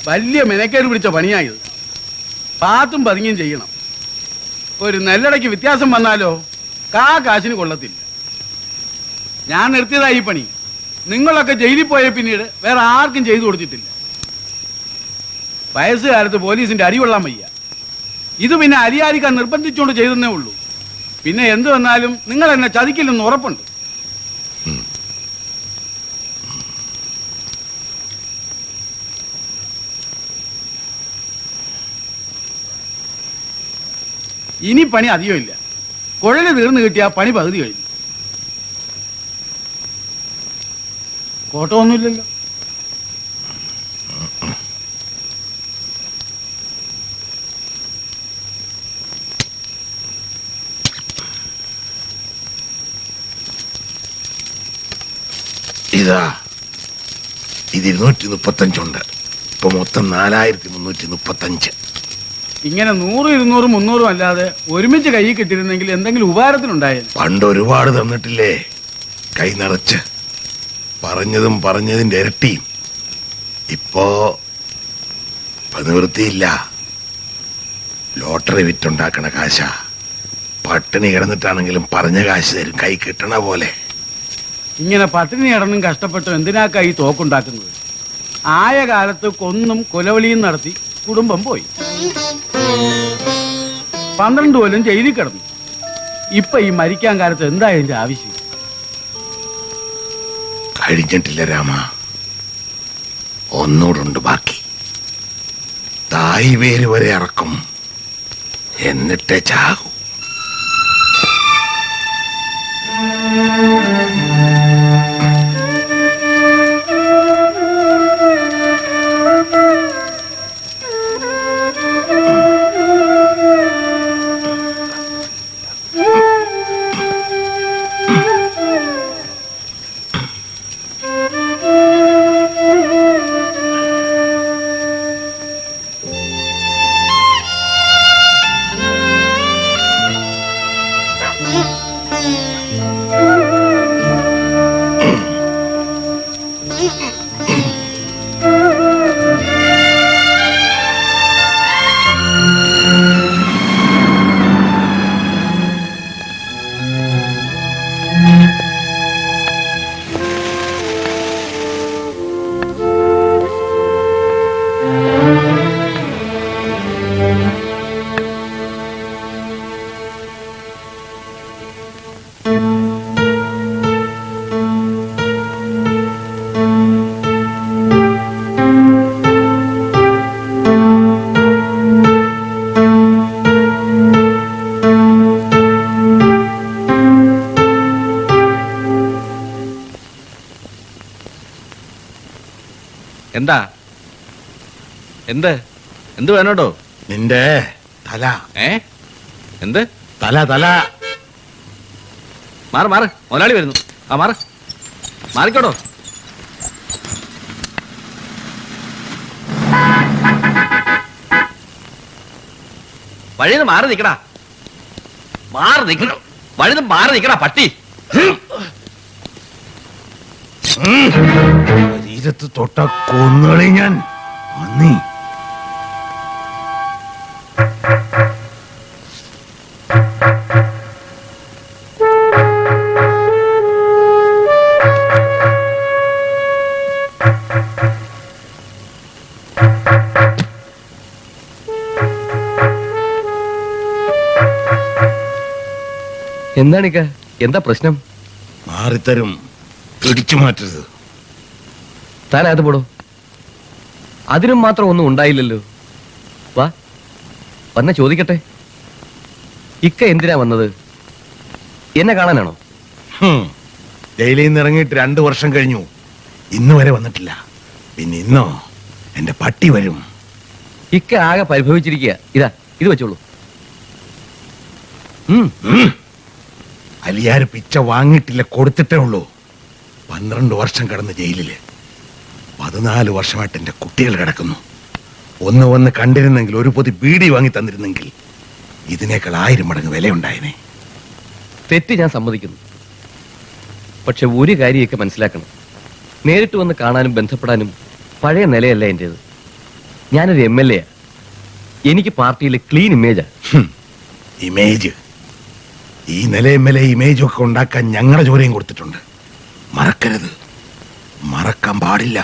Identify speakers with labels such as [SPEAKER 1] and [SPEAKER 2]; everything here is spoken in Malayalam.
[SPEAKER 1] വലിയ മെനക്കേട് പിടിച്ച പണിയായത്. പാത്തും പതുങ്ങിയും ചെയ്യണം. ഒരു നെല്ലടയ്ക്ക് വ്യത്യാസം വന്നാലോ കാശിന് കൊള്ളത്തില്ല. ഞാൻ നിർത്തിയതാ ഈ പണി. നിങ്ങളൊക്കെ ജയിലിൽ പോയ പിന്നീട് വേറെ ആർക്കും ചെയ്തു കൊടുത്തിട്ടില്ല. വയസ്സുകാലത്ത് പോലീസിന്റെ അരികൊള്ളാൻ വയ്യ. ഇത് പിന്നെ അരിയാരിക്കാൻ നിർബന്ധിച്ചുകൊണ്ട് ചെയ്തെന്നേ ഉള്ളൂ. പിന്നെ എന്ത് വന്നാലും നിങ്ങൾ എന്നെ ചതിക്കില്ലെന്ന് ഉറപ്പുണ്ട്. ഇനി പണി അധികമില്ല. കുഴല് തീർന്നു കിട്ടിയ പണി പകുതി കഴിഞ്ഞു. കോട്ടമൊന്നുമില്ലല്ലോ.
[SPEAKER 2] ഇതാ ഇത് 235 ഉണ്ട്. ഇപ്പൊ മൊത്തം 4335.
[SPEAKER 1] ഇങ്ങനെ 100, 200, 300 അല്ലാതെ ഒരുമിച്ച് കൈ കിട്ടിയിരുന്നെങ്കിൽ എന്തെങ്കിലും ഉപകാരത്തിനുണ്ടായിരുന്നു.
[SPEAKER 2] പണ്ട് ഒരുപാട് തന്നിട്ടില്ലേ കൈ നിറച്ച്, പറഞ്ഞതും പറഞ്ഞതിന്റെ ഇരട്ടിയും. ഇപ്പോ നിവൃത്തിയില്ല. ലോട്ടറി വിറ്റുണ്ടാക്കണ കാശ. പട്ടിണി കിടന്നിട്ടാണെങ്കിലും പറഞ്ഞ കാശ് തരും, കൈ കിട്ടണ പോലെ.
[SPEAKER 1] ഇങ്ങനെ പട്ടിണി കിടന്നും കഷ്ടപ്പെട്ടും എന്തിനാക്കാ ഈ തോക്കുണ്ടാക്കുന്നത്? ആയ കാലത്ത് കൊന്നും കൊലവിളിയും നടത്തി കുടുംബം പോയി. 12 കൊല്ലം ജയിലിൽ കിടന്നു. ഇപ്പൊ ഈ മരിക്കാൻ കാലത്ത് എന്താ ഇതിന്റെ ആവശ്യം?
[SPEAKER 2] കഴിഞ്ഞിട്ടില്ല രാമ, ഒന്നൂടുണ്ട് ബാക്കി. തായ് വേര് വരെ ഇറക്കും, എന്നിട്ടേ ചാകൂ.
[SPEAKER 3] എന്താ? എന്ത് വേണോട്ടോ?
[SPEAKER 2] നിന്റെ തല.
[SPEAKER 3] എന്ത്
[SPEAKER 2] തല? തല
[SPEAKER 3] മാറ് മാറ്, മുതലാളി വരുന്നു. മാറ്, മാറിക്കോടോ. വഴിന്ന് മാറി നിക്കടാ, മാറി നിക്കണോ, വഴിന്ന് മാറി നിക്കടാ പട്ടി.
[SPEAKER 2] ശരീരത്ത് തൊട്ട കൊന്നുകളി ഞാൻ. അന്നീ
[SPEAKER 3] എന്താണിക്ക, എന്താ പ്രശ്നം?
[SPEAKER 2] മാറിത്തരും, പിടിച്ചു മാറ്റരുത്.
[SPEAKER 3] താൻ അത് പോടോ, അതിനും മാത്രം ഒന്നും ഉണ്ടായില്ലല്ലോ. വാ, വന്ന ചോദിക്കട്ടെ, ഇക്ക എന്തിനാ വന്നത്? എന്നെ കാണാനാണോ?
[SPEAKER 2] ജയിലിൽ നിന്ന് ഇറങ്ങിയിട്ട് 2 വർഷം കഴിഞ്ഞു, ഇന്ന് വരെ വന്നിട്ടില്ല. പിന്നെ ഇന്നോ എന്റെ പട്ടി വരും.
[SPEAKER 3] ഇക്ക ആകെ പരിഭവിച്ചിരിക്കുക. ഇതാ, ഇത് വെച്ചോളൂ.
[SPEAKER 2] അലിയാര് പിച്ച വാങ്ങിയിട്ടില്ല, കൊടുത്തിട്ടേ ഉള്ളൂ. 12 വർഷം കിടന്ന് ജയിലില്. 14 വർഷമായിട്ട് എന്റെ കുട്ടികൾ കിടക്കുന്നു. ഒന്ന് കണ്ടിരുന്നെങ്കിൽ, ഒരു പൊതി ബീഡി വാങ്ങി തന്നിരുന്നെങ്കിൽ ഇതിനേക്കാൾ 1000 മടങ്ങ് വിലയുണ്ടായനെ.
[SPEAKER 3] തെറ്റ് ഞാൻ സമ്മതിക്കുന്നു. പക്ഷെ ഒരു കാര്യമൊക്കെ മനസ്സിലാക്കണം, നേരിട്ട് വന്ന് കാണാനും ബന്ധപ്പെടാനും പഴയ നിലയല്ല എന്റേത്. ഞാനൊരു MLA. എനിക്ക് പാർട്ടിയിലെ ക്ലീൻ ഇമേജാ.
[SPEAKER 2] ഇമേജ് ഈ നില MLA ഇമേജ് ഒക്കെ ഉണ്ടാക്കാൻ ഞങ്ങളുടെ ജോലിയും കൊടുത്തിട്ടുണ്ട്. മറക്കരുത്, മറക്കാൻ പാടില്ല.